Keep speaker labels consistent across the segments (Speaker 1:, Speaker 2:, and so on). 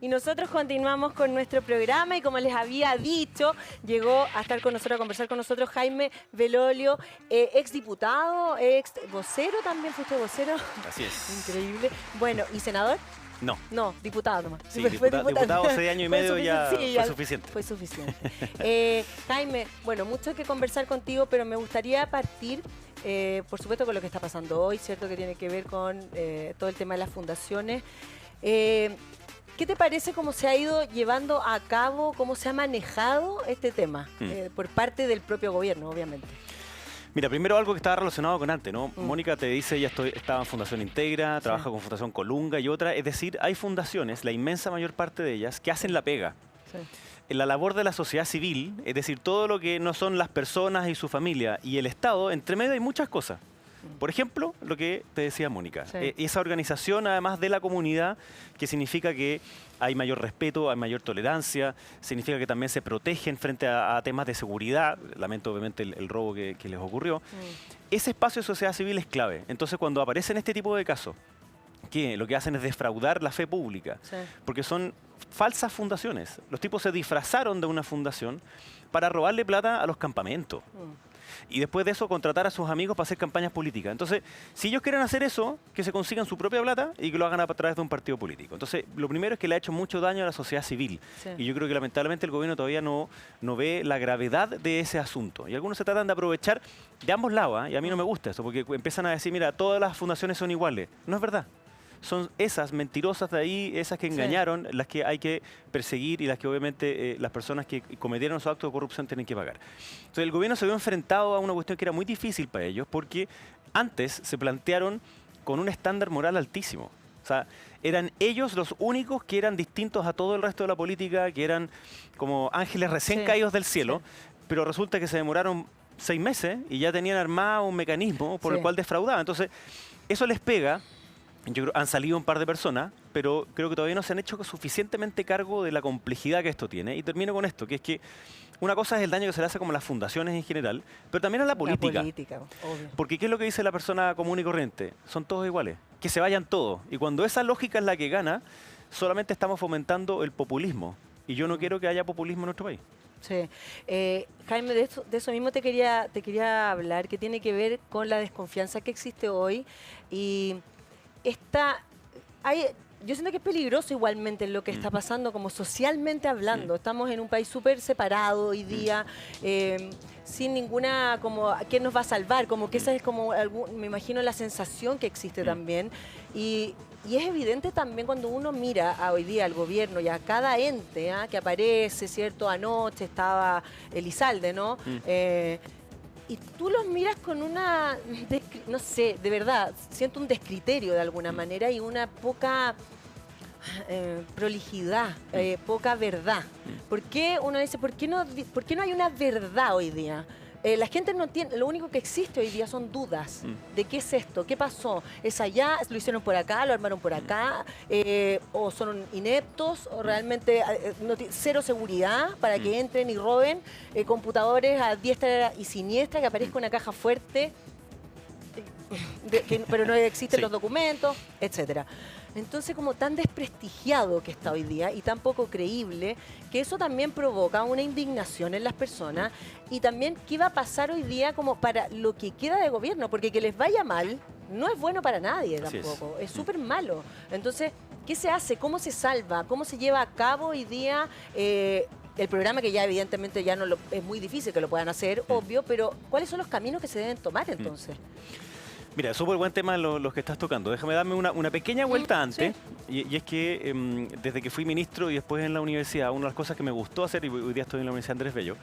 Speaker 1: y nosotros continuamos con nuestro programa y como les había dicho, llegó a estar con nosotros, a conversar con nosotros Jaime Belolio, ex diputado, ex vocero también, ¿fuiste vocero?
Speaker 2: Así es.
Speaker 1: Increíble. Bueno, ¿y senador?
Speaker 2: No.
Speaker 1: No, diputado nomás.
Speaker 2: Sí, diputado 6 años y medio ya fue suficiente.
Speaker 1: Fue suficiente. Jaime, bueno, mucho que conversar contigo, pero me gustaría partir, por supuesto, con lo que está pasando hoy, ¿cierto? Que tiene que ver con todo el tema de las fundaciones. ¿Qué te parece cómo se ha ido llevando a cabo, cómo se ha manejado este tema por parte del propio gobierno, obviamente?
Speaker 2: Mira, primero algo que estaba relacionado con antes, ¿no? Mónica te dice, ella estaba en Fundación Integra, trabaja con Fundación Colunga y otra. Es decir, hay fundaciones, la inmensa mayor parte de ellas, que hacen la pega. Sí. En la labor de la sociedad civil, es decir, todo lo que no son las personas y su familia y el Estado, entre medio hay muchas cosas. Por ejemplo, lo que te decía Mónica, esa organización además de la comunidad, que significa que hay mayor respeto, hay mayor tolerancia, significa que también se protegen frente a temas de seguridad, lamento obviamente el robo que les ocurrió. Ese espacio de sociedad civil es clave. Entonces cuando aparecen este tipo de casos, que lo que hacen es defraudar la fe pública, porque son falsas fundaciones. Los tipos se disfrazaron de una fundación para robarle plata a los campamentos. Y después de eso contratar a sus amigos para hacer campañas políticas. Entonces, si ellos quieren hacer eso, que se consigan su propia plata y que lo hagan a través de un partido político. Entonces, lo primero es que le ha hecho mucho daño a la sociedad civil. Y yo creo que lamentablemente el gobierno todavía no ve la gravedad de ese asunto. Y algunos se tratan de aprovechar de ambos lados, y a mí no me gusta eso, porque empiezan a decir, mira, todas las fundaciones son iguales. No es verdad. Son esas mentirosas de ahí, esas que engañaron, las que hay que perseguir y las que obviamente las personas que cometieron esos actos de corrupción tienen que pagar. Entonces el gobierno se vio enfrentado a una cuestión que era muy difícil para ellos porque antes se plantearon con un estándar moral altísimo. O sea, eran ellos los únicos que eran distintos a todo el resto de la política, que eran como ángeles recién caídos del cielo, pero resulta que se demoraron 6 meses y ya tenían armado un mecanismo por el cual defraudaban. Entonces, eso les pega. Yo creo han salido un par de personas, pero creo que todavía no se han hecho suficientemente cargo de la complejidad que esto tiene. Y termino con esto, que es que una cosa es el daño que se le hace como a las fundaciones en general, pero también a la política. La política, obvio. Porque ¿qué es lo que dice la persona común y corriente? Son todos iguales. Que se vayan todos. Y cuando esa lógica es la que gana, solamente estamos fomentando el populismo. Y yo no quiero que haya populismo en nuestro país.
Speaker 1: Sí. Jaime, de eso mismo te quería hablar, que tiene que ver con la desconfianza que existe hoy. Y yo siento que es peligroso igualmente lo que está pasando, como socialmente hablando. Estamos en un país súper separado hoy día, sin ninguna, como, ¿quién nos va a salvar? Como que esa es como, me imagino, la sensación que existe también. Y es evidente también cuando uno mira hoy día al gobierno y a cada ente que aparece, ¿cierto? Anoche estaba Elizalde, ¿no? Y tú los miras con una, no sé, de verdad, siento un descriterio de alguna manera y una poca prolijidad, poca verdad. ¿Por qué uno dice, por qué no hay una verdad hoy día? La gente no entiende, lo único que existe hoy día son dudas de qué es esto, qué pasó, es allá, lo hicieron por acá, lo armaron por acá, o son ineptos, o realmente cero seguridad para que entren y roben computadores a diestra y siniestra, que aparezca una caja fuerte, pero no existen los documentos, etcétera. Entonces, como tan desprestigiado que está hoy día y tan poco creíble, que eso también provoca una indignación en las personas y también qué va a pasar hoy día como para lo que queda de gobierno, porque que les vaya mal no es bueno para nadie tampoco, es súper malo. Entonces, ¿qué se hace? ¿Cómo se salva? ¿Cómo se lleva a cabo hoy día el programa, que ya evidentemente ya es muy difícil que lo puedan hacer, obvio, pero ¿cuáles son los caminos que se deben tomar entonces?
Speaker 2: Mira, súper buen tema los que estás tocando. Déjame darme una pequeña vuelta antes. Y es que desde que fui ministro y después en la universidad, una de las cosas que me gustó hacer, y hoy día estoy en la Universidad Andrés Bello,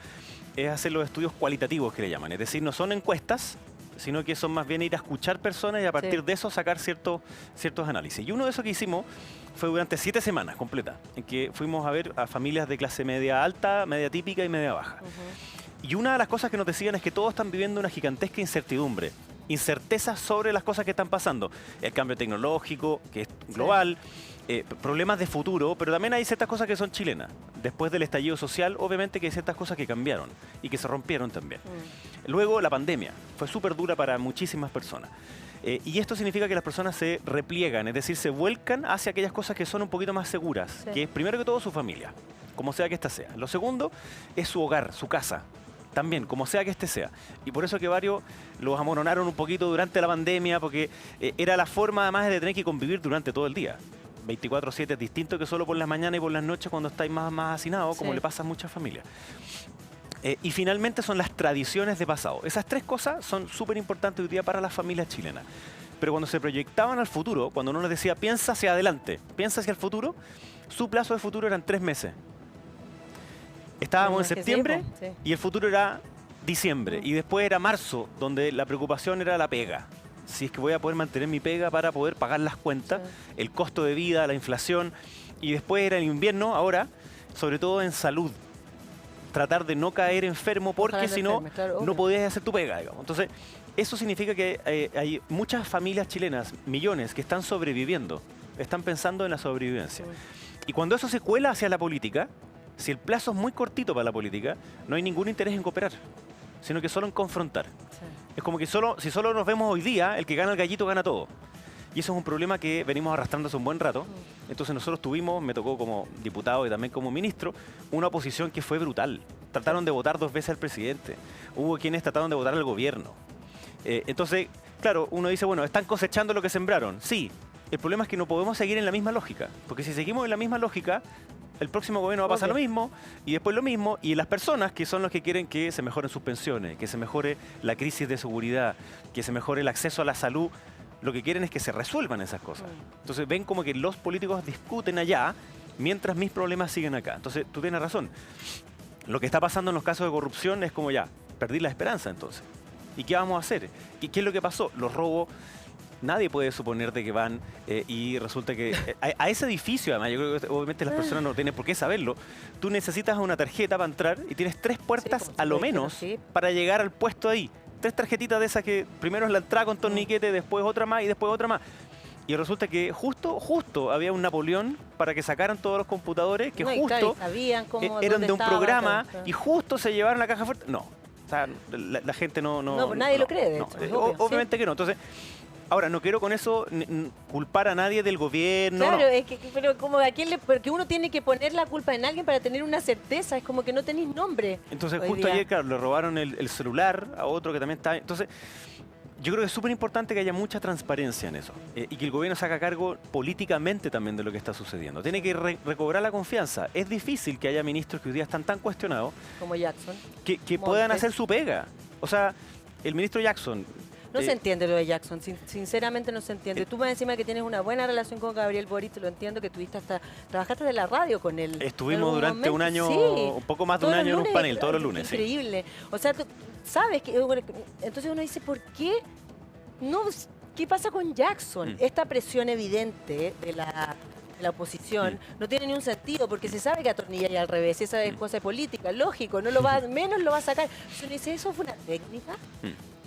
Speaker 2: es hacer los estudios cualitativos que le llaman. Es decir, no son encuestas, sino que son más bien ir a escuchar personas y a partir de eso sacar ciertos análisis. Y uno de esos que hicimos fue durante 7 semanas completas, en que fuimos a ver a familias de clase media alta, media típica y media baja. Y una de las cosas que nos decían es que todos están viviendo una gigantesca incertidumbre. Incertezas sobre las cosas que están pasando. El cambio tecnológico, que es global, problemas de futuro, pero también hay ciertas cosas que son chilenas. Después del estallido social, obviamente que hay ciertas cosas que cambiaron y que se rompieron también. Luego, la pandemia fue súper dura para muchísimas personas. Y esto significa que las personas se repliegan, es decir, se vuelcan hacia aquellas cosas que son un poquito más seguras,
Speaker 1: Sí.
Speaker 2: que es primero que todo su familia, como sea que ésta sea. Lo segundo es su hogar, su casa. También, como sea que este sea. Y por eso que varios los amoronaron un poquito durante la pandemia, porque era la forma además de tener que convivir durante todo el día. 24/7 es distinto que solo por las mañanas y por las noches cuando estáis más hacinados, como
Speaker 1: Sí.
Speaker 2: le pasa a muchas familias. Y finalmente son las tradiciones de pasado. Esas tres cosas son súper importantes hoy día para las familias chilenas. Pero cuando se proyectaban al futuro, cuando uno les decía, piensa hacia adelante, piensa hacia el futuro, su plazo de futuro eran 3 meses. Estábamos en
Speaker 1: Es que sí,
Speaker 2: septiembre
Speaker 1: po, sí.
Speaker 2: y el futuro era diciembre. Y después era marzo, donde la preocupación era la pega. Si es que voy a poder mantener mi pega para poder pagar las cuentas,
Speaker 1: Sí.
Speaker 2: el costo de vida, la inflación. Y después era el invierno, ahora, sobre todo en salud. Tratar de no caer enfermo porque
Speaker 1: Ojalá no
Speaker 2: si no,
Speaker 1: enfermes, claro,
Speaker 2: no
Speaker 1: obvio.
Speaker 2: podías hacer tu pega, digamos. Entonces, eso significa que hay muchas familias chilenas, millones, que están sobreviviendo. Están pensando en la sobrevivencia.
Speaker 1: Sí.
Speaker 2: Y cuando eso se cuela hacia la política, si el plazo es muy cortito para la política, no hay ningún interés en cooperar, sino que solo en confrontar.
Speaker 1: Sí.
Speaker 2: Es como que si solo nos vemos hoy día, el que gana el gallito gana todo. Y eso es un problema que venimos arrastrando hace un buen rato. Entonces nosotros tuvimos, me tocó como diputado y también como ministro, una oposición que fue brutal. Trataron de votar 2 veces al presidente. Hubo quienes trataron de votar al gobierno. Entonces, claro, uno dice, bueno, están cosechando lo que sembraron. Sí, el problema es que no podemos seguir en la misma lógica. Porque si seguimos en la misma lógica, el próximo gobierno va a pasar lo
Speaker 1: Obvio.
Speaker 2: mismo y después lo mismo. Y las personas que son los que quieren que se mejoren sus pensiones, que se mejore la crisis de seguridad, que se mejore el acceso a la salud, lo que quieren es que se resuelvan esas cosas. Entonces ven como que los políticos discuten allá mientras mis problemas siguen acá. Entonces tú tienes razón. Lo que está pasando en los casos de corrupción es como ya, perdí la esperanza entonces. ¿Y qué vamos a hacer? ¿Qué es lo que pasó? Los robos, nadie puede suponer de que van y resulta que a ese edificio, además, yo creo que obviamente las personas no tienen por qué saberlo, tú necesitas una tarjeta para entrar y tienes 3 puertas
Speaker 1: como
Speaker 2: a
Speaker 1: si
Speaker 2: lo
Speaker 1: lo dijeran,
Speaker 2: menos
Speaker 1: sí.
Speaker 2: para llegar al puesto ahí. 3 tarjetitas de esas que primero es la entrada con torniquete, después otra más y después otra más. Y resulta que justo había un Napoleón para que sacaran todos los computadores que
Speaker 1: No, y
Speaker 2: justo
Speaker 1: claro, y sabían cómo,
Speaker 2: eran
Speaker 1: dónde
Speaker 2: de un
Speaker 1: estaba,
Speaker 2: programa
Speaker 1: claro.
Speaker 2: y justo se llevaron la caja fuerte. No, o sea, la gente no...
Speaker 1: No, pues nadie lo cree, de hecho, es obvio,
Speaker 2: obviamente que no. Entonces, ahora, no quiero con eso culpar a nadie del gobierno.
Speaker 1: Claro,
Speaker 2: no.
Speaker 1: es que, pero como a quién le, porque uno tiene que poner la culpa en alguien para tener una certeza, es como que no tenéis nombre.
Speaker 2: Entonces,
Speaker 1: hoy
Speaker 2: justo
Speaker 1: día.
Speaker 2: ayer, claro, le robaron el celular a otro que también está... Entonces, yo creo que es súper importante que haya mucha transparencia en eso y que el gobierno se haga cargo políticamente también de lo que está sucediendo. Tiene que recobrar la confianza. Es difícil que haya ministros que hoy día están tan cuestionados
Speaker 1: Como Jackson.
Speaker 2: que
Speaker 1: Montes.
Speaker 2: puedan hacer su pega. O sea, el ministro Jackson...
Speaker 1: No se entiende lo de Jackson, sinceramente no se entiende. Tú más encima que tienes una buena relación con Gabriel Boric, lo entiendo que tuviste trabajaste de la radio con él.
Speaker 2: Estuvimos
Speaker 1: en algún
Speaker 2: durante un
Speaker 1: momento.
Speaker 2: año,
Speaker 1: Sí.
Speaker 2: un poco más de un
Speaker 1: Todos los
Speaker 2: año en un
Speaker 1: lunes,
Speaker 2: panel, todos los lunes. Sí.
Speaker 1: Increíble. O sea, tú sabes que entonces uno dice, ¿por qué no? ¿Qué pasa con Jackson? Esta presión evidente de la oposición no tiene ni un sentido porque se sabe que atornilla al revés, esa es cosa política, lógico, no lo va, menos lo va a sacar. Entonces uno dice, ¿eso fue una técnica?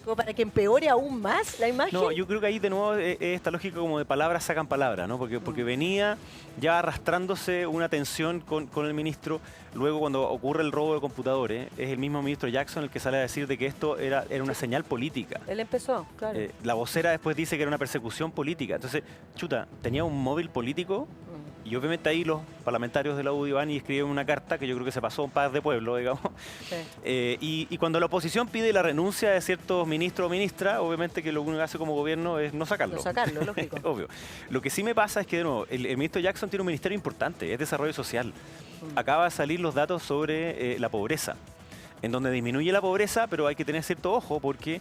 Speaker 1: Como para que empeore aún más la imagen.
Speaker 2: No, yo creo que ahí de nuevo esta lógica como de palabras sacan palabras, ¿no? Porque venía ya arrastrándose una tensión con el ministro. Luego cuando ocurre el robo de computadores, es el mismo ministro Jackson el que sale a decir de que esto era una señal política.
Speaker 1: Él empezó, claro.
Speaker 2: La vocera después dice que era una persecución política. Entonces, chuta, tenía un móvil político y obviamente ahí los parlamentarios de la UDI van y escriben una carta que yo creo que se pasó a un par de pueblos, digamos.
Speaker 1: Sí.
Speaker 2: Y cuando la oposición pide la renuncia de ciertos ministros o ministras, obviamente que lo único que hace como gobierno es no sacarlo.
Speaker 1: No sacarlo, lógico.
Speaker 2: Obvio. Lo que sí me pasa es que, de nuevo, el ministro Jackson tiene un ministerio importante, es desarrollo social. Acaba de salir los datos sobre la pobreza, en donde disminuye la pobreza, pero hay que tener cierto ojo porque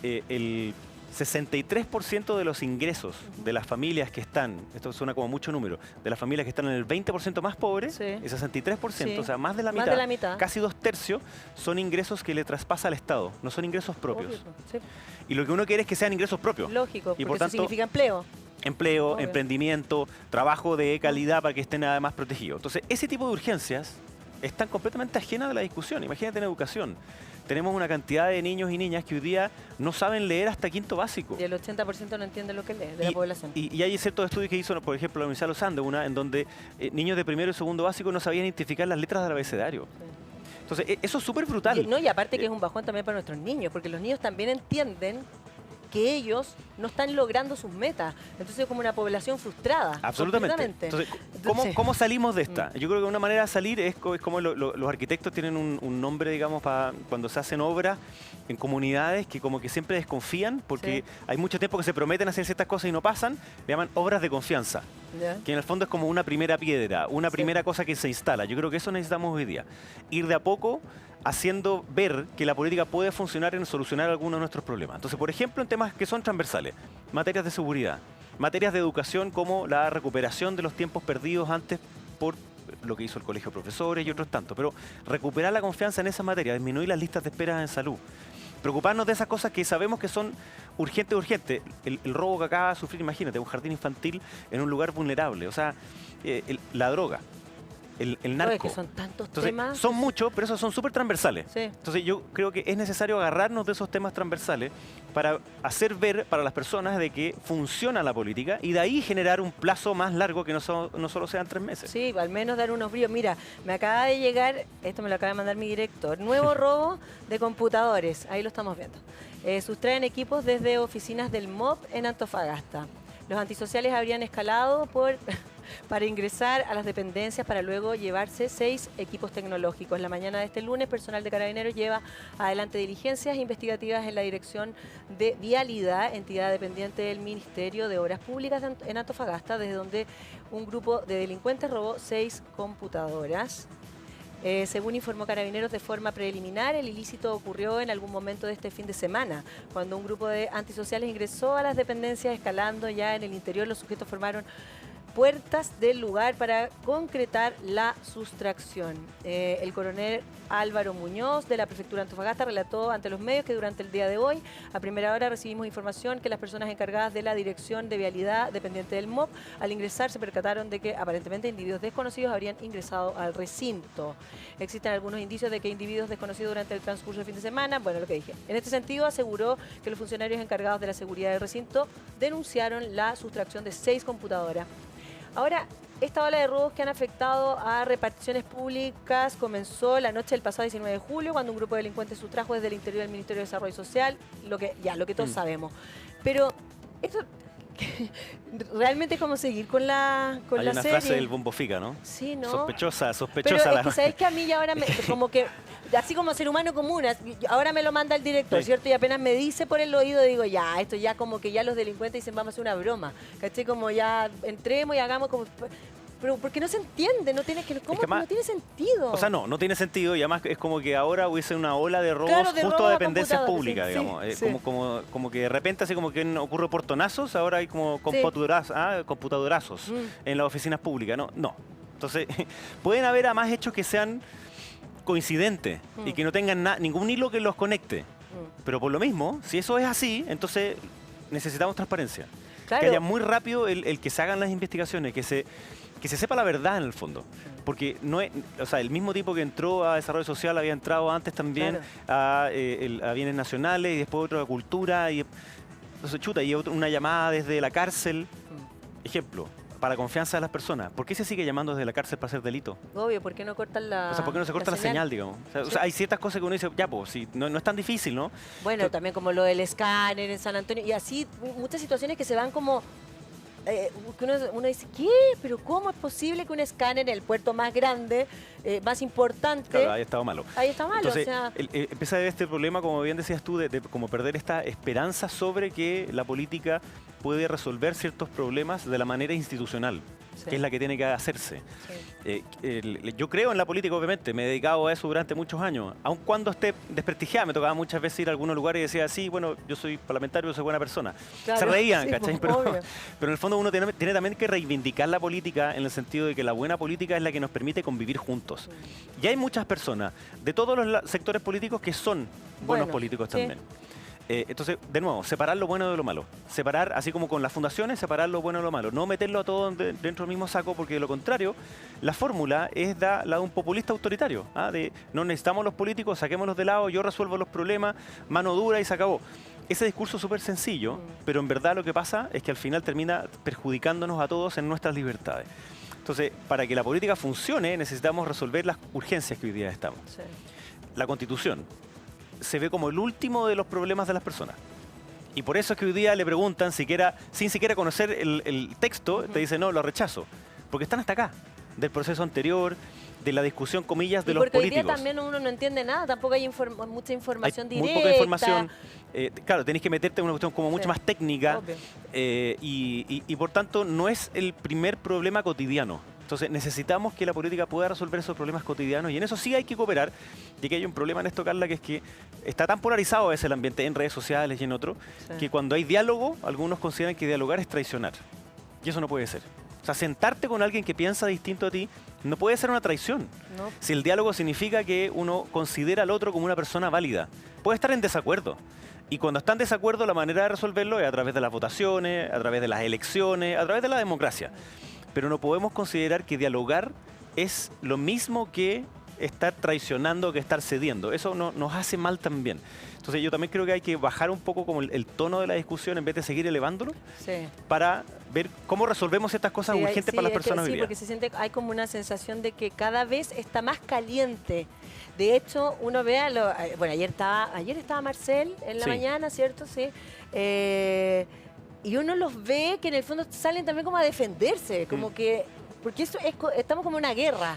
Speaker 2: el 63% de los ingresos de las familias que están, esto suena como mucho número, de las familias que están en el 20% más pobres,
Speaker 1: Sí.
Speaker 2: el 63%,
Speaker 1: Sí.
Speaker 2: o sea, más de la
Speaker 1: Más
Speaker 2: mitad,
Speaker 1: de la mitad.
Speaker 2: casi 2/3, son ingresos que le traspasa al Estado, no son ingresos propios.
Speaker 1: Obvio, sí.
Speaker 2: Y lo que uno quiere es que sean ingresos propios.
Speaker 1: Lógico,
Speaker 2: Y
Speaker 1: porque
Speaker 2: por
Speaker 1: eso
Speaker 2: tanto,
Speaker 1: significa empleo.
Speaker 2: empleo,
Speaker 1: Obvio.
Speaker 2: emprendimiento, trabajo de calidad para que estén además protegidos. Entonces, ese tipo de urgencias están completamente ajenas de la discusión. Imagínate en educación. Tenemos una cantidad de niños y niñas que hoy día no saben leer hasta quinto básico.
Speaker 1: Y el 80% no entiende lo que lee de la población.
Speaker 2: Y hay ciertos estudios que hizo, por ejemplo, la Universidad de los Andes, en donde niños de primero y segundo básico no sabían identificar las letras del abecedario. Entonces, eso es súper brutal.
Speaker 1: No, y aparte que es un bajón también para nuestros niños, porque los niños también entienden que ellos no están logrando sus metas. Entonces es como una población frustrada.
Speaker 2: Absolutamente. Entonces, ¿cómo salimos de esta? Yo creo que una manera de salir es como los arquitectos tienen un nombre, digamos, para cuando se hacen obras en comunidades que como que siempre desconfían porque hay mucho tiempo que se prometen hacer ciertas cosas y no pasan, le llaman obras de confianza. Que en el fondo es como una primera piedra, una primera cosa que se instala. Yo creo que eso necesitamos hoy día. Ir de a poco haciendo ver que la política puede funcionar en solucionar algunos de nuestros problemas. Entonces, por ejemplo, en temas que son transversales, materias de seguridad, materias de educación como la recuperación de los tiempos perdidos antes por lo que hizo el Colegio de Profesores y otros tantos, pero recuperar la confianza en esa materia, disminuir las listas de espera en salud, preocuparnos de esas cosas que sabemos que son urgentes. El robo que acaba de sufrir, imagínate, un jardín infantil en un lugar vulnerable, o sea, la droga. El narco.
Speaker 1: Es que son tantos
Speaker 2: Entonces,
Speaker 1: temas.
Speaker 2: son muchos, pero esos son súper transversales.
Speaker 1: Sí.
Speaker 2: Entonces yo creo que es necesario agarrarnos de esos temas transversales para hacer ver para las personas de que funciona la política y de ahí generar un plazo más largo que no solo sean 3 meses.
Speaker 1: Sí, al menos dar unos bríos. Mira, me acaba de llegar, esto me lo acaba de mandar mi director, nuevo robo de computadores. Ahí lo estamos viendo. Sustraen equipos desde oficinas del MOP en Antofagasta. Los antisociales habrían escalado para ingresar a las dependencias para luego llevarse 6 equipos tecnológicos. En la mañana de este lunes, personal de Carabineros lleva adelante diligencias investigativas en la Dirección de Vialidad, entidad dependiente del Ministerio de Obras Públicas en Antofagasta, desde donde un grupo de delincuentes robó 6 computadoras. Según informó Carabineros de forma preliminar, el ilícito ocurrió en algún momento de este fin de semana, cuando un grupo de antisociales ingresó a las dependencias escalando ya en el interior. Los sujetos formaron puertas del lugar para concretar la sustracción. El coronel Álvaro Muñoz de la Prefectura de Antofagasta relató ante los medios que durante el día de hoy, a primera hora, recibimos información que las personas encargadas de la Dirección de Vialidad dependiente del MOP, al ingresar se percataron de que aparentemente individuos desconocidos habrían ingresado al recinto. Existen algunos indicios de que individuos desconocidos durante el transcurso del fin de semana, bueno, lo que dije. En este sentido, aseguró que los funcionarios encargados de la seguridad del recinto denunciaron la sustracción de 6 computadoras. Ahora, esta ola de robos que han afectado a reparticiones públicas comenzó la noche del pasado 19 de julio, cuando un grupo de delincuentes sustrajo desde el interior del Ministerio de Desarrollo Social, lo que todos sabemos. Pero esto realmente es como seguir con la serie.
Speaker 2: Hay una frase del Bombo Fica, ¿no?
Speaker 1: Sí, ¿no?
Speaker 2: Sospechosa.
Speaker 1: Pero es que, ¿sabes que a mí ya ahora como que, así como ser humano común, ahora me lo manda el director, ¿cierto? Y apenas me dice por el oído, digo, ya, esto ya como que ya los delincuentes dicen, vamos a hacer una broma. ¿Cachai? Como ya entremos y hagamos como... Pero porque no se entiende, no tiene sentido.
Speaker 2: O sea, no tiene sentido y además es como que ahora hubiese una ola de robos justo a dependencias públicas, digamos. Como que de repente, así como que ocurre portonazos, ahora hay como computadorazos en las oficinas públicas. No. Entonces, pueden haber además hechos que sean coincidentes y que no tengan ningún hilo que los conecte. Pero por lo mismo, si eso es así, entonces necesitamos transparencia. Claro. Que haya muy rápido el que se hagan las investigaciones, que se sepa la verdad en el fondo. Porque no es, o sea, el mismo tipo que entró a Desarrollo Social había entrado antes también a Bienes Nacionales y después otro a Cultura. Y, entonces, y una llamada desde la cárcel. Ejemplo, para la confianza de las personas. ¿Por qué se sigue llamando desde la cárcel para hacer delito?
Speaker 1: Obvio, ¿por qué no cortan la
Speaker 2: O sea, ¿por qué no se corta la señal, digamos? O sea, hay ciertas cosas que uno dice, ya, pues, sí, no es tan difícil, ¿no?
Speaker 1: Bueno, también como lo del escáner en San Antonio. Y así, muchas situaciones que se van como... uno dice, ¿qué? ¿Pero cómo es posible que un escáner en el puerto más grande, más importante...
Speaker 2: Claro, ahí estado malo.
Speaker 1: Ahí está malo,
Speaker 2: Entonces,
Speaker 1: o sea...
Speaker 2: empieza a haber este problema, como bien decías tú, de como perder esta esperanza sobre que la política puede resolver ciertos problemas de la manera institucional, que es la que tiene que hacerse. Yo creo en la política, obviamente, me he dedicado a eso durante muchos años, aun cuando esté desprestigiada. Me tocaba muchas veces ir a algunos lugares y decía, sí, bueno, yo soy parlamentario, yo soy buena persona.
Speaker 1: Claro,
Speaker 2: se reían,
Speaker 1: sí,
Speaker 2: ¿cachai? Pero en el fondo uno tiene también que reivindicar la política en el sentido de que la buena política es la que nos permite convivir juntos. Y hay muchas personas de todos los sectores políticos que son buenos políticos también. Entonces, de nuevo, separar lo bueno de lo malo. Separar, así como con las fundaciones, separar lo bueno de lo malo. No meterlo a todo dentro del mismo saco, porque de lo contrario, la fórmula es la de un populista autoritario. De no necesitamos los políticos, saquémoslos de lado, yo resuelvo los problemas, mano dura y se acabó. Ese discurso es súper sencillo, pero en verdad lo que pasa es que al final termina perjudicándonos a todos en nuestras libertades. Entonces, para que la política funcione, necesitamos resolver las urgencias que hoy día estamos. La Constitución se ve como el último de los problemas de las personas. Y por eso es que hoy día le preguntan, sin siquiera conocer el texto, te dicen, no, lo rechazo. Porque están hasta acá, del proceso anterior, de la discusión, comillas, de los políticos.
Speaker 1: Porque hoy día también uno no entiende nada, tampoco hay mucha información directa.
Speaker 2: Muy poca información. Claro, tenés que meterte en una cuestión como mucho más técnica. Y por tanto, no es el primer problema cotidiano. Entonces necesitamos que la política pueda resolver esos problemas cotidianos y en eso sí hay que cooperar. Y que hay un problema en esto, Carla, que es que está tan polarizado a veces el ambiente en redes sociales y en otros, que cuando hay diálogo, algunos consideran que dialogar es traicionar. Y eso no puede ser. O sea, sentarte con alguien que piensa distinto a ti no puede ser una traición. No. Si el diálogo significa que uno considera al otro como una persona válida, puede estar en desacuerdo. Y cuando está en desacuerdo, la manera de resolverlo es a través de las votaciones, a través de las elecciones, a través de la democracia. Pero no podemos considerar que dialogar es lo mismo que estar traicionando, que estar cediendo. Eso nos hace mal también. Entonces yo también creo que hay que bajar un poco como el tono de la discusión en vez de seguir elevándolo para ver cómo resolvemos estas cosas urgentes para las personas hoy día.
Speaker 1: Sí, porque hay como una sensación de que cada vez está más caliente. De hecho, uno ve bueno, ayer estaba Marcel en la mañana, ¿cierto? Sí. Y uno los ve que en el fondo salen también como a defenderse, como que... Porque estamos como en una guerra.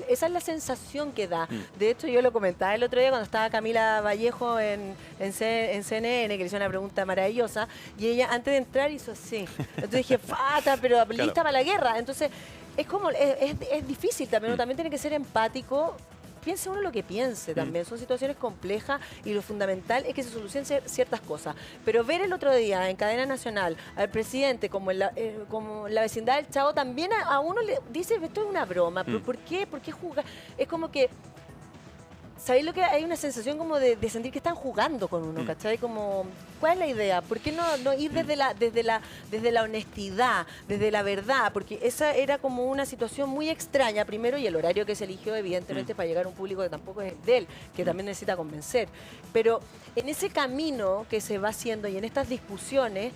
Speaker 1: Esa es la sensación que da. De hecho, yo lo comentaba el otro día cuando estaba Camila Vallejo en CNN, que le hizo una pregunta maravillosa, y ella antes de entrar hizo así. Entonces dije, ¡fata! Pero lista para la guerra. Entonces, es como, es difícil también, uno también tiene que ser empático. Piense uno lo que piense también, son situaciones complejas y lo fundamental es que se solucionen ciertas cosas. Pero ver el otro día en cadena nacional al presidente como en la vecindad del Chavo, también a uno le dice, esto es una broma, pero ¿por qué? ¿Por qué jugar? Es como que, ¿sabéis lo que hay? Una sensación como de sentir que están jugando con uno, ¿cachai? Como, ¿cuál es la idea? ¿Por qué no ir desde la honestidad, desde la verdad? Porque esa era como una situación muy extraña, primero, y el horario que se eligió, evidentemente, para llegar a un público que tampoco es de él, que también necesita convencer. Pero en ese camino que se va haciendo y en estas discusiones,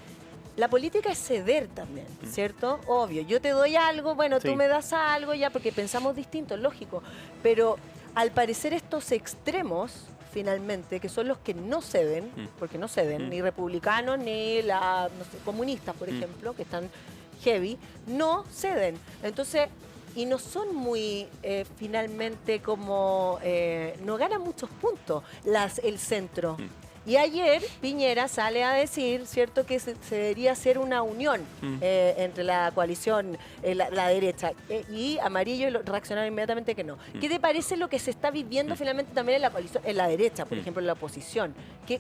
Speaker 1: la política es ceder también, ¿cierto? Obvio, yo te doy algo, bueno, tú me das algo, ya, porque pensamos distinto, lógico, pero... Al parecer estos extremos, finalmente, que son los que no ceden, porque no ceden, ni republicanos ni comunistas, por ejemplo, que están heavy, no ceden. Entonces, y no son muy, finalmente, como, no ganan muchos puntos el centro. Y ayer Piñera sale a decir, ¿cierto?, que se debería hacer una unión entre la coalición, la derecha, y Amarillo reaccionaron inmediatamente que no. ¿Qué te parece lo que se está viviendo finalmente también en la coalición, en la derecha, por ejemplo, en la oposición?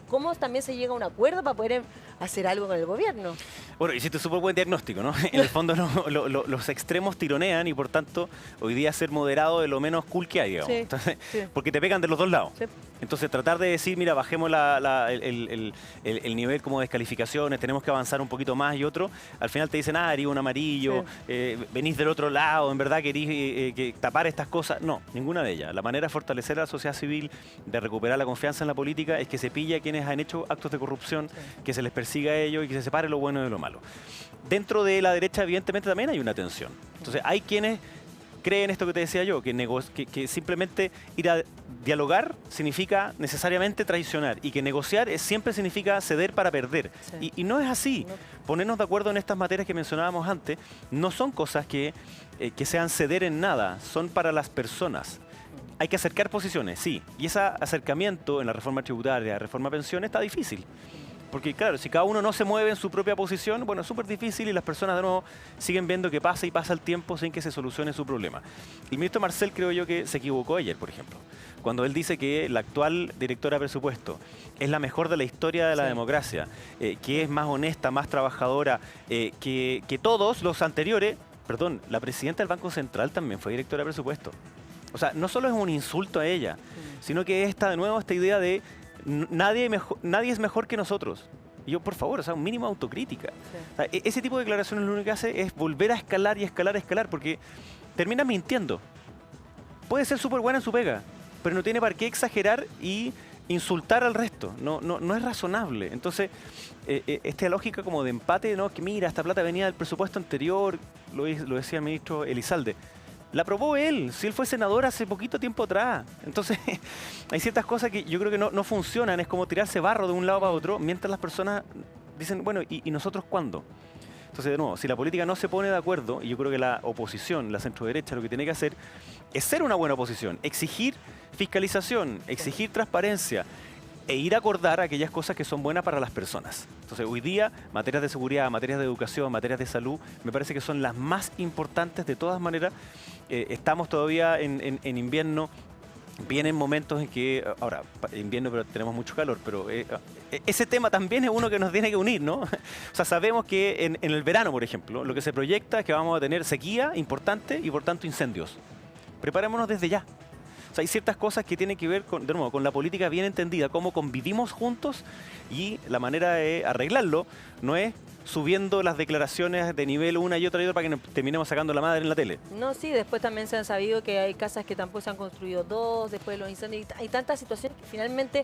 Speaker 1: ¿Cómo también se llega a un acuerdo para poder hacer algo con el gobierno?
Speaker 2: Bueno, hiciste súper buen diagnóstico, ¿no? En el fondo los extremos tironean y por tanto hoy día ser moderado es lo menos cool que hay, digamos. Entonces, porque te pegan de los dos lados. Entonces tratar de decir, mira, bajemos el nivel como de descalificaciones, tenemos que avanzar un poquito más y otro, al final te dicen, eres un amarillo, venís del otro lado, en verdad querís tapar estas cosas. No, ninguna de ellas. La manera de fortalecer a la sociedad civil, de recuperar la confianza en la política, es que se pille a quienes han hecho actos de corrupción, que se les persiga a ellos y que se separe lo bueno de lo malo. Dentro de la derecha, evidentemente, también hay una tensión. Entonces, hay quienes creen esto que te decía yo, que simplemente ir a dialogar significa necesariamente traicionar y que negociar siempre significa ceder para perder. Y no es así. No. Ponernos de acuerdo en estas materias que mencionábamos antes no son cosas que sean ceder en nada, son para las personas. Hay que acercar posiciones, sí. Y ese acercamiento en la reforma tributaria, la reforma de pensiones, está difícil. Porque claro, si cada uno no se mueve en su propia posición, bueno, es súper difícil y las personas de nuevo siguen viendo que pasa y pasa el tiempo sin que se solucione su problema. El ministro Marcel creo yo que se equivocó ayer, por ejemplo, cuando él dice que la actual directora de presupuesto es la mejor de la historia de la democracia, que es más honesta, más trabajadora, que todos los anteriores. Perdón, la presidenta del Banco Central también fue directora de presupuesto. O sea, no solo es un insulto a ella, sino que de nuevo esta idea de nadie es mejor que nosotros. Y yo, por favor, o sea, un mínimo de autocrítica. O sea, ese tipo de declaraciones lo único que hace es volver a escalar y escalar, porque termina mintiendo. Puede ser súper buena en su pega, pero no tiene para qué exagerar y insultar al resto. No es razonable. Entonces, esta lógica como de empate, ¿no? Que mira, esta plata venía del presupuesto anterior, lo decía el ministro Elizalde. La aprobó él, si él fue senador hace poquito tiempo atrás. Entonces, hay ciertas cosas que yo creo que no funcionan, es como tirarse barro de un lado para otro, mientras las personas dicen, bueno, ¿y nosotros cuándo? Entonces, de nuevo, si la política no se pone de acuerdo, y yo creo que la oposición, la centroderecha, lo que tiene que hacer es ser una buena oposición, exigir fiscalización, exigir transparencia, e ir a acordar aquellas cosas que son buenas para las personas. Entonces, hoy día, materias de seguridad, materias de educación, materias de salud, me parece que son las más importantes de todas maneras. Estamos todavía en invierno, vienen momentos en que, ahora, invierno, pero tenemos mucho calor, pero ese tema también es uno que nos tiene que unir, ¿no? O sea, sabemos que en el verano, por ejemplo, lo que se proyecta es que vamos a tener sequía importante y, por tanto, incendios. Preparémonos desde ya. O sea, hay ciertas cosas que tienen que ver, de nuevo, con la política bien entendida, cómo convivimos juntos, y la manera de arreglarlo no es subiendo las declaraciones de nivel una y otra para que nos terminemos sacando la madre en la tele.
Speaker 1: No, sí, después también se han sabido que hay casas que tampoco se han construido dos, después de los incendios, hay tantas situaciones que finalmente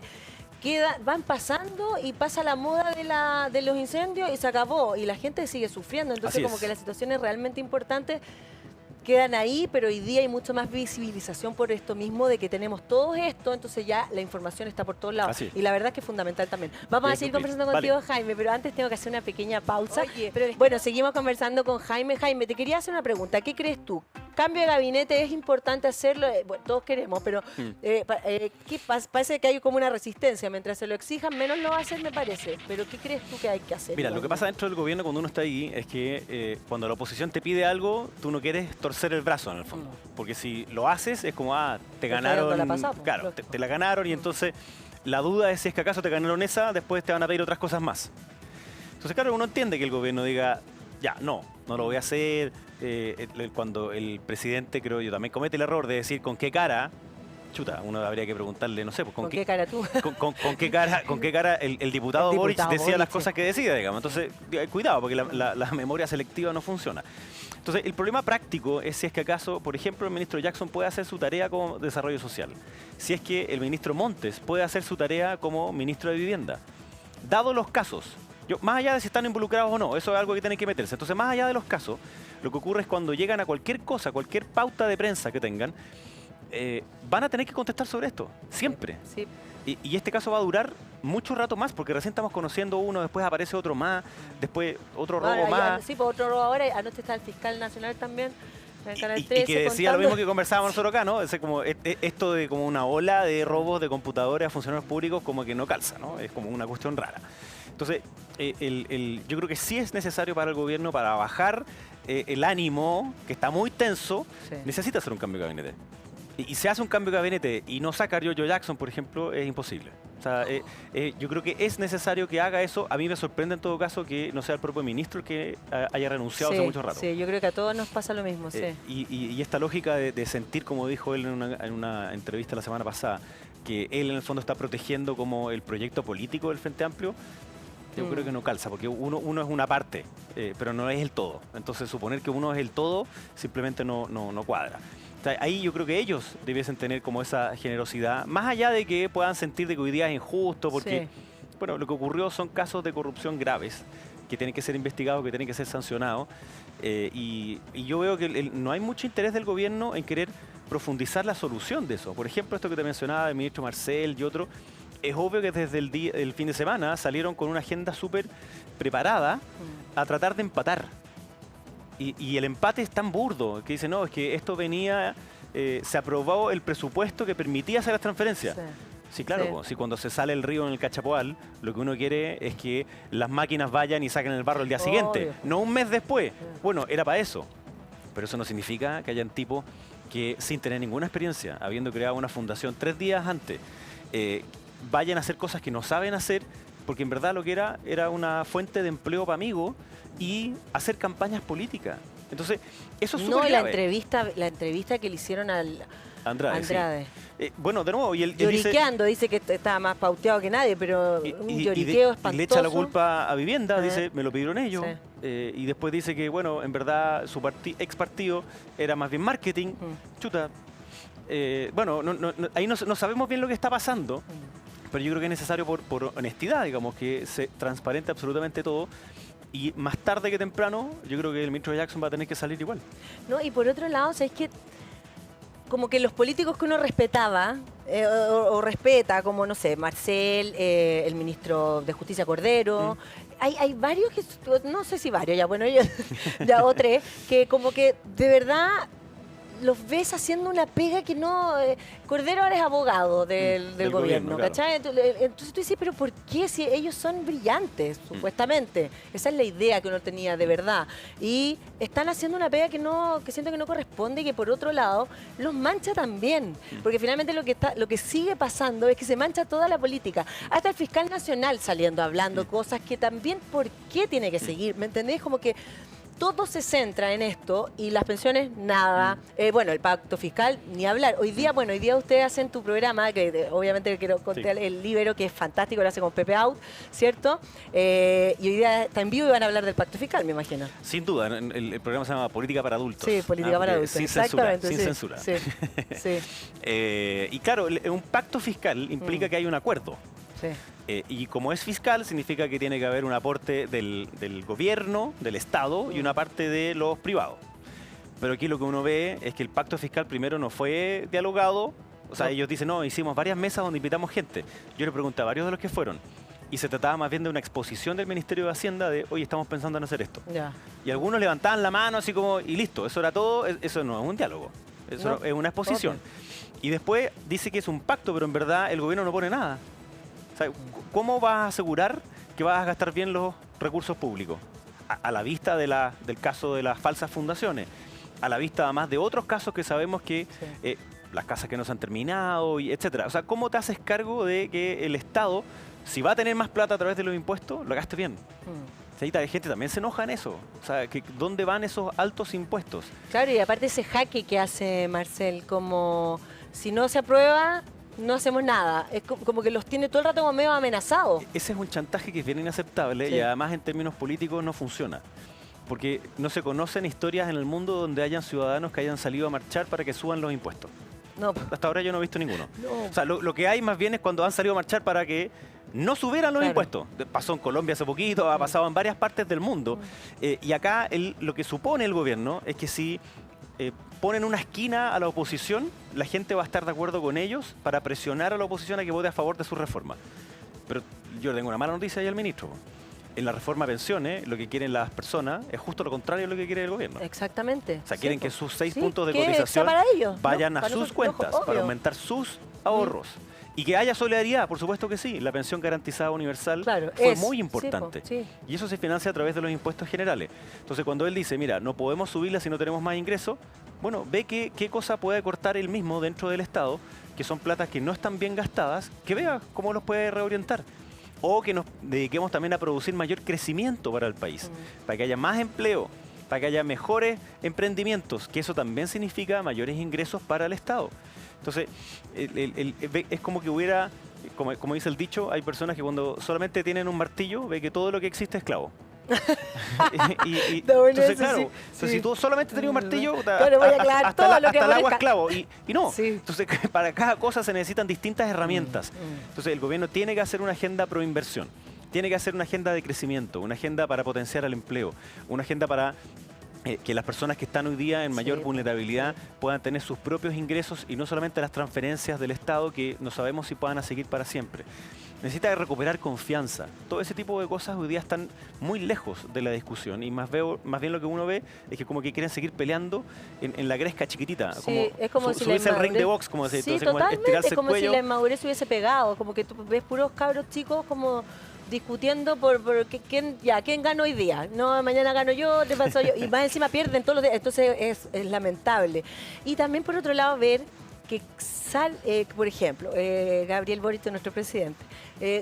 Speaker 1: van pasando y pasa la moda de los incendios y se acabó, y la gente sigue sufriendo, entonces como que las situaciones realmente importantes quedan ahí, pero hoy día hay mucho más visibilización por esto mismo, de que tenemos todo esto, entonces ya la información está por todos lados. Y la verdad es que es fundamental también. Vamos a seguir conversando contigo, Jaime, pero antes tengo que hacer una pequeña pausa. Bueno, seguimos conversando con Jaime. Jaime, te quería hacer una pregunta. ¿Qué crees tú? ¿Cambio de gabinete es importante hacerlo? Bueno, todos queremos, pero parece que hay como una resistencia. Mientras se lo exijan, menos lo va a hacer, me parece. Pero ¿qué crees tú que hay que hacer?
Speaker 2: Mira, lo que pasa dentro del gobierno cuando uno está ahí es que cuando la oposición te pide algo, tú no quieres torcer el brazo en el fondo. Porque si lo haces es como, te ganaron. Claro, te la ganaron, y entonces la duda es si es que acaso te ganaron esa, después te van a pedir otras cosas más. Entonces, claro, uno entiende que el gobierno diga, ya, no lo voy a hacer. Cuando el presidente, creo yo, también comete el error de decir con qué cara, chuta, uno habría que preguntarle, no sé, pues,
Speaker 1: ¿con qué cara tú?
Speaker 2: ¿Con qué cara el diputado Boric decía las cosas que decía, digamos? Entonces, cuidado, porque la memoria selectiva no funciona. Entonces, el problema práctico es si es que acaso, por ejemplo, el ministro Jackson puede hacer su tarea como desarrollo social. Si es que el ministro Montes puede hacer su tarea como ministro de vivienda. Dado los casos, más allá de si están involucrados o no, eso es algo que tienen que meterse. Entonces, más allá de los casos, lo que ocurre es cuando llegan a cualquier cosa, cualquier pauta de prensa que tengan, van a tener que contestar sobre esto, siempre.
Speaker 1: Sí.
Speaker 2: Y este caso va a durar mucho rato más, porque recién estamos conociendo uno, después aparece otro más, después otro robo más.
Speaker 1: Sí, pues otro robo ahora. Anoche está el fiscal nacional también, en el Canal 13,
Speaker 2: y que decía lo mismo que conversábamos nosotros acá, ¿no? Es como esto de como una ola de robos de computadores a funcionarios públicos, como que no calza, ¿no? Es como una cuestión rara. Entonces, yo creo que sí es necesario para el gobierno, para bajar el ánimo, que está muy tenso, necesita hacer un cambio de gabinete. Y se hace un cambio de gabinete y no saca a Giorgio Jackson, por ejemplo, es imposible. O sea, yo creo que es necesario que haga eso. A mí me sorprende en todo caso que no sea el propio ministro el que haya renunciado hace mucho rato.
Speaker 1: Sí, yo creo que a todos nos pasa lo mismo, sí.
Speaker 2: Y esta lógica de sentir, como dijo él en una entrevista la semana pasada, que él en el fondo está protegiendo como el proyecto político del Frente Amplio, yo creo que no calza, porque uno es una parte, pero no es el todo. Entonces, suponer que uno es el todo simplemente no cuadra. O sea, ahí yo creo que ellos debiesen tener como esa generosidad, más allá de que puedan sentir de que hoy día es injusto, porque bueno, lo que ocurrió son casos de corrupción graves, que tienen que ser investigados, que tienen que ser sancionados, y yo veo que no hay mucho interés del gobierno en querer profundizar la solución de eso. Por ejemplo, esto que te mencionaba el ministro Marcel y otro, es obvio que desde el fin de semana salieron con una agenda súper preparada a tratar de empatar. Y el empate es tan burdo que dice, no, es que esto venía, se aprobó el presupuesto que permitía hacer las transferencias. Sí, claro, si cuando se sale el río en el Cachapoal, lo que uno quiere es que las máquinas vayan y saquen el barro el día siguiente, no un mes después. Bueno, era para eso. Pero eso no significa que hayan tipos que, sin tener ninguna experiencia, habiendo creado una fundación 3 días antes, vayan a hacer cosas que no saben hacer, porque en verdad lo que era una fuente de empleo para amigos y hacer campañas políticas. Entonces, eso es súper grave.
Speaker 1: La entrevista que le hicieron al
Speaker 2: Andrade. Sí. Bueno, de nuevo, y él
Speaker 1: lloriqueando, dice que estaba más pauteado que nadie, pero un lloriqueo espantoso.
Speaker 2: Y le echa la culpa a Vivienda, dice, me lo pidieron ellos. Y después dice que, bueno, en verdad su ex partido era más bien marketing. Chuta. Bueno, ahí no sabemos bien lo que está pasando, pero yo creo que es necesario por honestidad, digamos, que se transparente absolutamente todo. Y más tarde que temprano, yo creo que el ministro Jackson va a tener que salir igual.
Speaker 1: No, y por otro lado, ¿sabes qué? como que los políticos que uno respetaba o respeta, como, no sé, Marcel, el ministro de Justicia Cordero, hay varios, que no sé si varios, ya bueno, ya o tres, que como que de verdad los ves haciendo una pega que no... Cordero ahora es abogado del gobierno,
Speaker 2: claro.
Speaker 1: ¿cachai? Entonces tú dices, pero ¿por qué? Si ellos son brillantes, supuestamente. Esa es la idea que uno tenía de verdad. Y están haciendo una pega que siento que no corresponde y que por otro lado los mancha también. Porque finalmente lo que sigue pasando es que se mancha toda la política. Hasta el fiscal nacional saliendo hablando cosas que también, ¿por qué tiene que seguir? ¿Me entendés? Como que todo se centra en esto y las pensiones, nada. Bueno, el pacto fiscal, ni hablar. Hoy día ustedes hacen tu programa, que obviamente quiero contar el Libero, que es fantástico, lo hace con Pepe Out, ¿cierto? Y hoy día está en vivo y van a hablar del pacto fiscal, me imagino.
Speaker 2: Sin duda, el programa se llama Política para Adultos.
Speaker 1: Sí, Política para Adultos,
Speaker 2: sin censura,
Speaker 1: exactamente.
Speaker 2: sin censura.
Speaker 1: Sí, sí.
Speaker 2: Y claro, un pacto fiscal implica que hay un acuerdo.
Speaker 1: Sí.
Speaker 2: Y como es fiscal, significa que tiene que haber un aporte del gobierno, del Estado, y una parte de los privados. Pero aquí lo que uno ve es que el pacto fiscal primero no fue dialogado. O sea, ellos dicen, no, hicimos varias mesas donde invitamos gente. Yo le pregunté a varios de los que fueron. Y se trataba más bien de una exposición del Ministerio de Hacienda de, oye, estamos pensando en hacer esto.
Speaker 1: Ya.
Speaker 2: Y algunos levantaban la mano así como, y listo, eso era todo. Eso no es un diálogo. Eso
Speaker 1: No.
Speaker 2: es una exposición. Y después dice que es un pacto, pero en verdad el gobierno no pone nada. O sea, ¿cómo vas a asegurar que vas a gastar bien los recursos públicos? A la vista del caso de las falsas fundaciones, a la vista además de otros casos que sabemos que las casas que no se han terminado, y etcétera. O sea, ¿cómo te haces cargo de que el Estado, si va a tener más plata a través de los impuestos, lo gaste bien? La gente también se enoja en eso. O sea, ¿dónde van esos altos impuestos?
Speaker 1: Claro, y aparte ese jaque que hace Marcel, como si no se aprueba, no hacemos nada. Es como que los tiene todo el rato como medio amenazados.
Speaker 2: Ese es un chantaje que es bien inaceptable y además en términos políticos no funciona. Porque no se conocen historias en el mundo donde hayan ciudadanos que hayan salido a marchar para que suban los impuestos.
Speaker 1: No.
Speaker 2: Hasta ahora yo no he visto ninguno.
Speaker 1: No.
Speaker 2: O sea, lo que hay más bien es cuando han salido a marchar para que no subieran los impuestos. Pasó en Colombia hace poquito, ha pasado en varias partes del mundo. Y acá lo que supone el gobierno es que si ponen una esquina a la oposición, la gente va a estar de acuerdo con ellos para presionar a la oposición a que vote a favor de su reforma. Pero yo tengo una mala noticia ahí al ministro. En la reforma a pensiones, lo que quieren las personas es justo lo contrario de lo que quiere el gobierno.
Speaker 1: Exactamente.
Speaker 2: O sea, quieren que sus 6 puntos de
Speaker 1: que
Speaker 2: cotización
Speaker 1: sea para ellos,
Speaker 2: vayan a
Speaker 1: para
Speaker 2: sus
Speaker 1: nosotros,
Speaker 2: cuentas,
Speaker 1: obvio.
Speaker 2: para aumentar sus ahorros. Y que haya solidaridad, por supuesto que sí. La pensión garantizada universal fue muy importante.
Speaker 1: Sí.
Speaker 2: Y eso se financia a través de los impuestos generales. Entonces, cuando él dice, mira, no podemos subirla si no tenemos más ingresos, bueno, ve qué cosa puede cortar él mismo dentro del Estado, que son platas que no están bien gastadas, que vea cómo los puede reorientar. O que nos dediquemos también a producir mayor crecimiento para el país, para que haya más empleo, para que haya mejores emprendimientos, que eso también significa mayores ingresos para el Estado. Entonces, es como que hubiera, como dice el dicho, hay personas que cuando solamente tienen un martillo, ve que todo lo que existe es clavo. Entonces, claro, si tú solamente tenías un martillo, hasta el agua es clavo. Y no. Entonces, para cada cosa se necesitan distintas herramientas. Entonces, el gobierno tiene que hacer una agenda pro inversión. Tiene que hacer una agenda de crecimiento, una agenda para potenciar el empleo, una agenda para que las personas que están hoy día en mayor vulnerabilidad puedan tener sus propios ingresos y no solamente las transferencias del Estado que no sabemos si puedan seguir para siempre. Necesita recuperar confianza. Todo ese tipo de cosas hoy día están muy lejos de la discusión y más bien lo que uno ve es que como que quieren seguir peleando en la gresca chiquitita.
Speaker 1: Es como si
Speaker 2: subirse al ring de box, como se dice, estirarse
Speaker 1: es como
Speaker 2: el cuello.
Speaker 1: Si la inmadurez hubiese pegado, como que tú ves puros cabros chicos como discutiendo por quién ganó hoy día. No, mañana gano yo, te paso yo. Y más encima pierden todos los días. Entonces es lamentable. Y también por otro lado ver que por ejemplo, Gabriel Boric, nuestro presidente,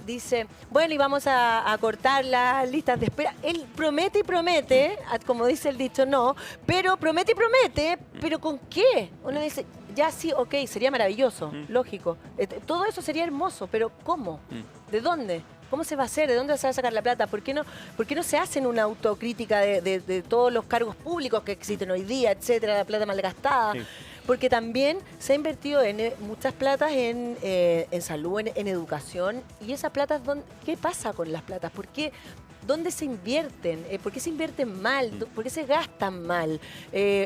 Speaker 1: dice, bueno, y vamos a cortar las listas de espera. Él promete y promete, como dice el dicho, no, pero promete y promete, ¿pero con qué? Uno dice, ya sí, ok, sería maravilloso, lógico. Todo eso sería hermoso, pero ¿cómo? ¿De dónde? ¿Cómo se va a hacer? ¿De dónde se va a sacar la plata? ¿Por qué no se hacen una autocrítica de todos los cargos públicos que existen hoy día, etcétera, la plata malgastada? Sí. Porque también se ha invertido muchas platas en salud, en educación. ¿Y esas platas, qué pasa con las platas? ¿Por qué ¿dónde se invierten? ¿Por qué se invierten mal? ¿Por qué se gastan mal?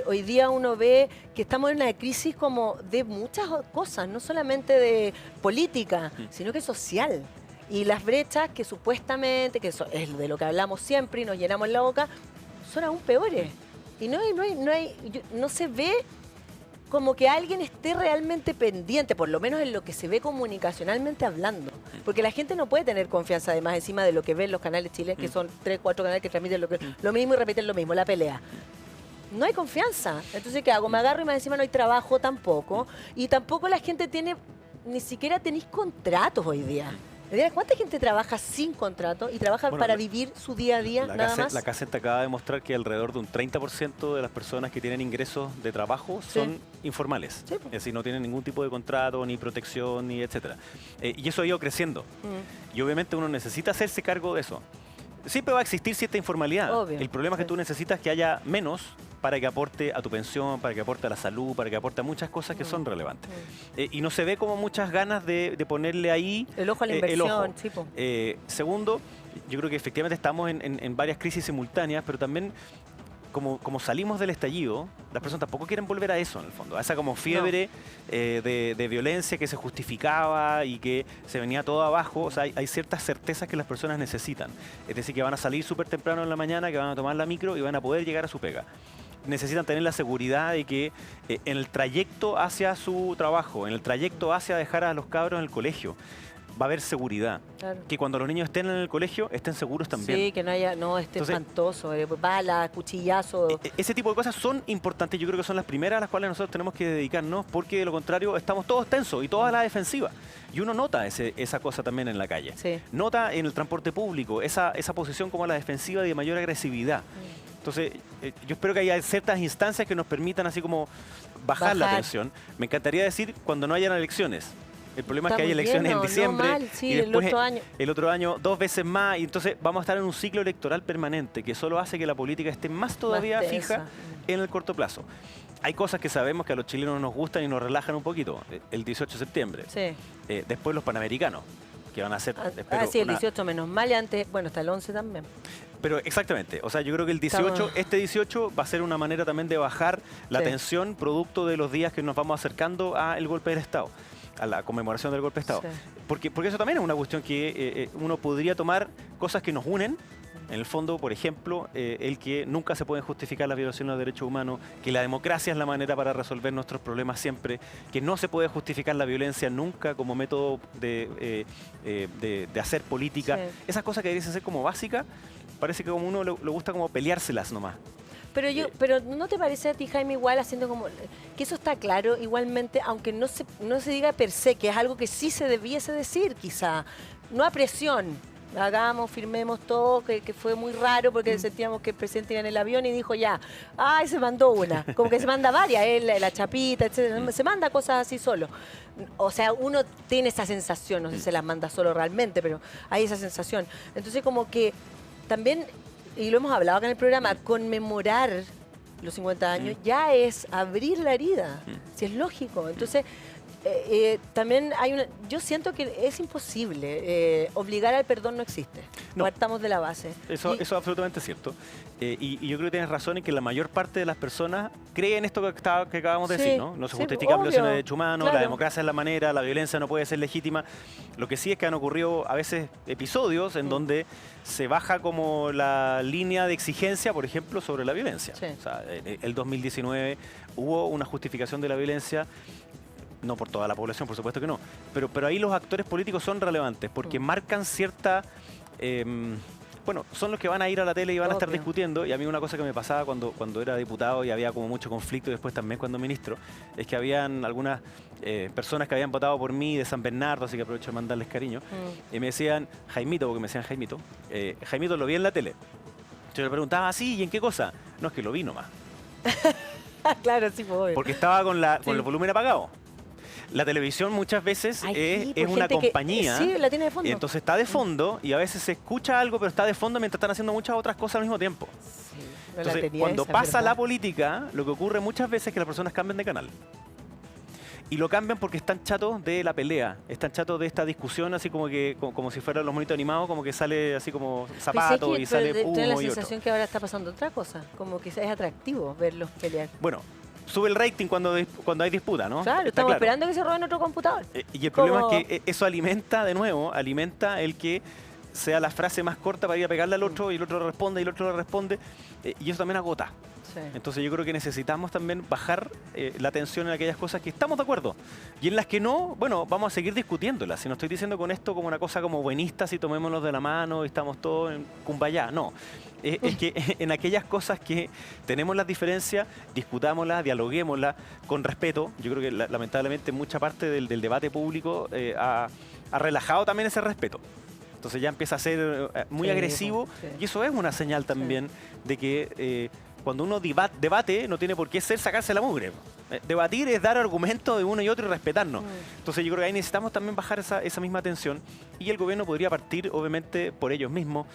Speaker 1: Hoy día uno ve que estamos en una crisis como de muchas cosas, no solamente de política, sino que social. Y las brechas que supuestamente, que eso es de lo que hablamos siempre y nos llenamos la boca, son aún peores. Y no se ve como que alguien esté realmente pendiente, por lo menos en lo que se ve comunicacionalmente hablando. Porque la gente no puede tener confianza además encima de lo que ven los canales chilenos, que son 3, 4 canales que transmiten lo mismo y repiten lo mismo, la pelea. No hay confianza. Entonces, ¿qué hago? Me agarro y más encima no hay trabajo tampoco. Y tampoco la gente tiene, ni siquiera tenéis contratos hoy día. ¿Cuánta gente trabaja sin contrato y trabaja para vivir su día a día nada más?
Speaker 2: La CACEN te acaba de mostrar que alrededor de un 30% de las personas que tienen ingresos de trabajo son informales. Sí. Es decir, no tienen ningún tipo de contrato, ni protección, ni etcétera. Y eso ha ido creciendo. Y obviamente uno necesita hacerse cargo de eso. Siempre va a existir cierta informalidad.
Speaker 1: Obvio.
Speaker 2: El problema es que tú necesitas que haya menos para que aporte a tu pensión, para que aporte a la salud, para que aporte a muchas cosas que son relevantes. Y no se ve como muchas ganas de ponerle ahí
Speaker 1: el ojo a la inversión. Sí,
Speaker 2: segundo, yo creo que efectivamente estamos en varias crisis simultáneas, pero también como salimos del estallido, las personas tampoco quieren volver a eso, en el fondo, a esa como fiebre de violencia que se justificaba y que se venía todo abajo. O sea, hay ciertas certezas que las personas necesitan. Es decir, que van a salir súper temprano en la mañana, que van a tomar la micro y van a poder llegar a su pega. Necesitan tener la seguridad de que en el trayecto hacia su trabajo, en el trayecto hacia dejar a los cabros en el colegio, va a haber seguridad. Claro. Que cuando los niños estén en el colegio estén seguros también.
Speaker 1: Sí, que no haya, espantoso, balas, cuchillazos.
Speaker 2: Ese tipo de cosas son importantes. Yo creo que son las primeras a las cuales nosotros tenemos que dedicarnos, porque de lo contrario estamos todos tensos y toda la defensiva. Y uno nota esa cosa también en la calle. Sí. Nota en el transporte público esa posición como la defensiva de mayor agresividad. Entonces, yo espero que haya ciertas instancias que nos permitan así como bajar la tensión. Me encantaría decir cuando no hayan elecciones. El problema es que hay elecciones en diciembre y después el otro año 2 veces más, y entonces vamos a estar en un ciclo electoral permanente que solo hace que la política esté más todavía fija en el corto plazo. Hay cosas que sabemos que a los chilenos nos gustan y nos relajan un poquito. El 18 de septiembre. Sí. Después los Panamericanos, que van a ser...
Speaker 1: sí, el 18 menos mal, y antes, bueno, hasta el 11 también.
Speaker 2: Pero exactamente, o sea, yo creo que el 18, este 18 va a ser una manera también de bajar la tensión producto de los días que nos vamos acercando al golpe del Estado, a la conmemoración del golpe de Estado. Sí. Porque eso también es una cuestión que uno podría tomar cosas que nos unen. En el fondo, por ejemplo, el que nunca se pueden justificar las violaciones de los derechos humanos, que la democracia es la manera para resolver nuestros problemas siempre, que no se puede justificar la violencia nunca como método de hacer política. Sí. Esas cosas que deberían ser como básicas, parece que como uno le gusta como peleárselas nomás.
Speaker 1: Pero ¿no te parece a ti, Jaime, igual haciendo como... que eso está claro igualmente, aunque no se diga per se, que es algo que sí se debiese decir quizá, no a presión? Hagamos, firmemos todo, que fue muy raro porque sentíamos que el presidente iba en el avión y dijo ya, ¡ay, se mandó una! Como que se manda varias, la chapita, etc. Se manda cosas así solo. O sea, uno tiene esa sensación, no sé si se las manda solo realmente, pero hay esa sensación. Entonces como que también, y lo hemos hablado acá en el programa, conmemorar los 50 años ya es abrir la herida, si es lógico. Entonces... también hay yo siento que es imposible, obligar al perdón no existe, no partamos de la base.
Speaker 2: Eso es absolutamente cierto, y yo creo que tienes razón en que la mayor parte de las personas creen esto que acabamos de decir, ¿no? No se justifican violaciones de derechos humanos, la democracia es la manera, la violencia no puede ser legítima. Lo que sí es que han ocurrido a veces episodios en donde se baja como la línea de exigencia, por ejemplo, sobre la violencia. O sea, el 2019 hubo una justificación de la violencia. No por toda la población, por supuesto que no. Pero ahí los actores políticos son relevantes porque marcan cierta... bueno, son los que van a ir a la tele y van a estar discutiendo. Y a mí una cosa que me pasaba cuando era diputado y había como mucho conflicto, y después también cuando ministro, es que habían algunas personas que habían votado por mí de San Bernardo, así que aprovecho de mandarles cariño, y me decían, Jaimito, porque me decían Jaimito, Jaimito, lo vi en la tele. Yo le preguntaba, ¿sí? ¿Y en qué cosa? No, es que lo vi nomás.
Speaker 1: Claro, sí, pues,
Speaker 2: porque estaba con el volumen apagado. La televisión muchas veces es una compañía.
Speaker 1: Sí, la tiene de fondo.
Speaker 2: Y entonces está de fondo y a veces se escucha algo, pero está de fondo mientras están haciendo muchas otras cosas al mismo tiempo. Sí, entonces, cuando pasa la política, lo que ocurre muchas veces es que las personas cambian de canal. Y lo cambian porque están chatos de la pelea, están chatos de esta discusión, así como que como si fueran los monitos animados, como que sale así como zapatos y sale
Speaker 1: tengo la
Speaker 2: humo y otro.
Speaker 1: sensación que ahora está pasando otra cosa, como que es atractivo verlos pelear.
Speaker 2: Bueno, sube el rating cuando hay disputa, ¿no?
Speaker 1: Claro,
Speaker 2: Está
Speaker 1: estamos esperando que se roben otro computador.
Speaker 2: Y el problema es que eso alimenta, de nuevo, alimenta el que sea la frase más corta para ir a pegarle al otro y el otro le responde y el otro le responde. Y eso también agota.
Speaker 1: Sí.
Speaker 2: Entonces yo creo que necesitamos también bajar la tensión en aquellas cosas que estamos de acuerdo. Y en las que no, bueno, vamos a seguir discutiéndolas. Si no estoy diciendo con esto como una cosa como buenista, si tomémonos de la mano y estamos todos en Cumbayá. No. Es que en aquellas cosas que tenemos las diferencias, discutámoslas, dialoguémoslas con respeto. Yo creo que lamentablemente mucha parte del debate público ha relajado también ese respeto. Entonces ya empieza a ser muy agresivo y eso es una señal también de que cuando uno debate no tiene por qué ser sacarse la mugre. Debatir es dar argumentos de uno y otro y respetarnos. Entonces yo creo que ahí necesitamos también bajar esa misma tensión y el gobierno podría partir obviamente por ellos mismos.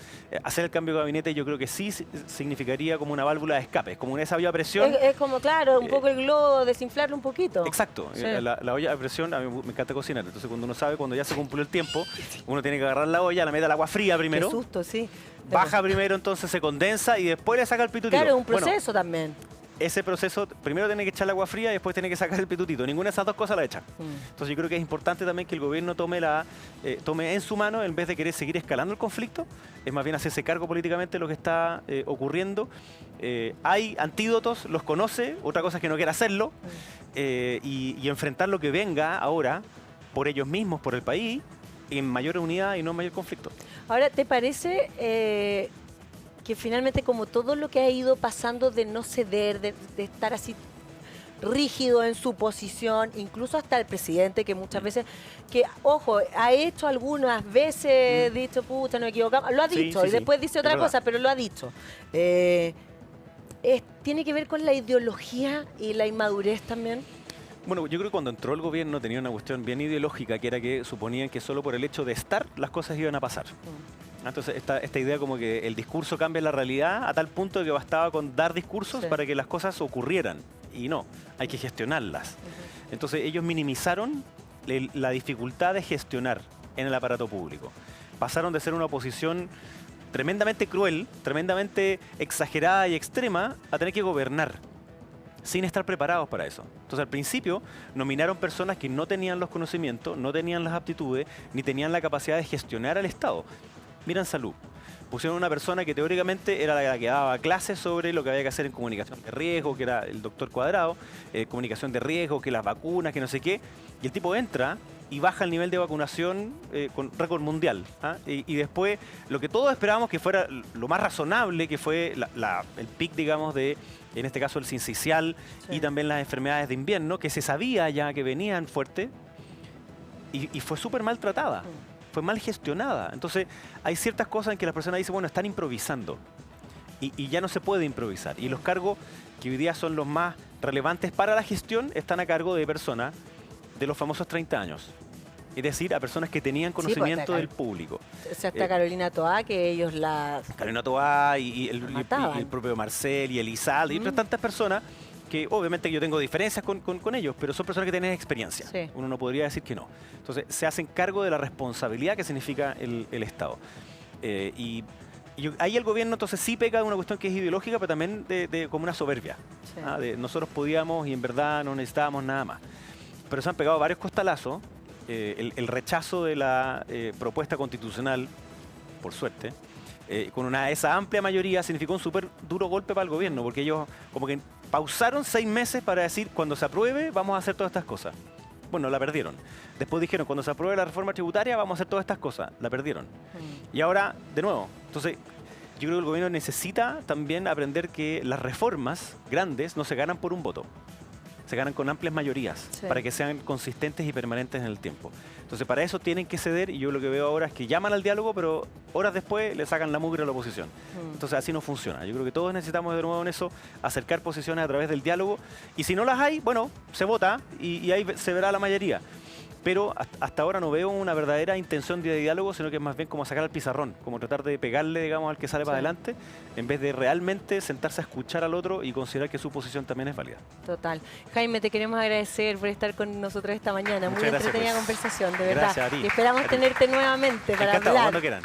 Speaker 2: Hacer el cambio de gabinete yo creo que sí significaría como una válvula de escape, como una esa olla de presión.
Speaker 1: Es como, claro, un poco el globo, desinflarlo un poquito.
Speaker 2: Exacto. Sí. La olla de presión, a mí me encanta cocinar. Entonces cuando uno sabe, cuando ya se cumplió el tiempo, uno tiene que agarrar la olla, la mete al agua fría primero.
Speaker 1: Qué susto, sí.
Speaker 2: Baja primero, entonces se condensa y después le saca el pitutito.
Speaker 1: Claro, un proceso también.
Speaker 2: Ese proceso, primero tiene que echar el agua fría y después tiene que sacar el pitutito. Ninguna de esas dos cosas la echa. Entonces yo creo que es importante también que el gobierno tome en su mano, en vez de querer seguir escalando el conflicto, es más bien hacerse cargo políticamente de lo que está ocurriendo. Hay antídotos, los conoce, otra cosa es que no quiera hacerlo, y enfrentar lo que venga ahora por ellos mismos, por el país, en mayor unidad y no en mayor conflicto.
Speaker 1: Ahora, ¿te parece que finalmente como todo lo que ha ido pasando de no ceder, de estar así rígido en su posición, incluso hasta el presidente que muchas veces, que ojo, ha hecho algunas veces, dicho, pucha, nos equivocamos, lo ha dicho y después dice otra cosa, pero lo ha dicho. ¿Tiene que ver con la ideología y la inmadurez también?
Speaker 2: Bueno, yo creo que cuando entró el gobierno tenía una cuestión bien ideológica, que era que suponían que solo por el hecho de estar las cosas iban a pasar. Entonces esta idea como que el discurso cambia la realidad a tal punto de que bastaba con dar discursos para que las cosas ocurrieran. Y no, hay que gestionarlas. Entonces ellos minimizaron la dificultad de gestionar en el aparato público. Pasaron de ser una oposición tremendamente cruel, tremendamente exagerada y extrema, a tener que gobernar sin estar preparados para eso. Entonces al principio nominaron personas que no tenían los conocimientos, no tenían las aptitudes, ni tenían la capacidad de gestionar al Estado. Mira en salud. Pusieron una persona que teóricamente era la que daba clases sobre lo que había que hacer en comunicación de riesgo, que era el doctor Cuadrado, comunicación de riesgo, que las vacunas, que no sé qué, y el tipo entra y baja el nivel de vacunación con récord mundial. Y después, lo que todos esperábamos que fuera lo más razonable, que fue el pic, digamos, de, en este caso, el sincicial y también las enfermedades de invierno, que se sabía ya que venían fuerte, y fue súper maltratada. Fue mal gestionada. Entonces, hay ciertas cosas en que las personas dicen, bueno, están improvisando. Y ya no se puede improvisar. Y los cargos que hoy día son los más relevantes para la gestión están a cargo de personas de los famosos 30 años. Es decir, a personas que tenían conocimiento del público.
Speaker 1: O sea, está Carolina Toá, que ellos la...
Speaker 2: Carolina Toá y el propio Marcel y Elizalde y otras tantas personas que obviamente yo tengo diferencias con ellos, pero son personas que tienen experiencia. Uno no podría decir que no. Entonces, se hacen cargo de la responsabilidad que significa el Estado. Y ahí el gobierno entonces sí peca de una cuestión que es ideológica, pero también como una soberbia. De nosotros podíamos y en verdad no necesitábamos nada más. Pero se han pegado varios costalazos. El rechazo de la propuesta constitucional, por suerte, con esa amplia mayoría significó un súper duro golpe para el gobierno, porque ellos como que pausaron 6 meses para decir, cuando se apruebe vamos a hacer todas estas cosas. Bueno, la perdieron. Después dijeron, cuando se apruebe la reforma tributaria vamos a hacer todas estas cosas. La perdieron. Y ahora, de nuevo. Entonces, yo creo que el gobierno necesita también aprender que las reformas grandes no se ganan por un voto. Se ganan con amplias mayorías para que sean consistentes y permanentes en el tiempo. Entonces, para eso tienen que ceder, y yo lo que veo ahora es que llaman al diálogo, pero horas después le sacan la mugre a la oposición. Entonces, así no funciona. Yo creo que todos necesitamos de nuevo en eso, acercar posiciones a través del diálogo, y si no las hay, bueno, se vota y ahí se verá la mayoría. pero hasta ahora no veo una verdadera intención de diálogo, sino que es más bien como sacar al pizarrón, como tratar de pegarle, digamos, al que sale para adelante, en vez de realmente sentarse a escuchar al otro y considerar que su posición también es válida.
Speaker 1: Total. Jaime, te queremos agradecer por estar con nosotros esta mañana.
Speaker 2: Muchas
Speaker 1: Muy
Speaker 2: gracias,
Speaker 1: entretenida
Speaker 2: pues.
Speaker 1: conversación, de verdad.
Speaker 2: Gracias a ti.
Speaker 1: Y esperamos tenerte nuevamente para
Speaker 2: Encantado,
Speaker 1: hablar.
Speaker 2: cuando quieran.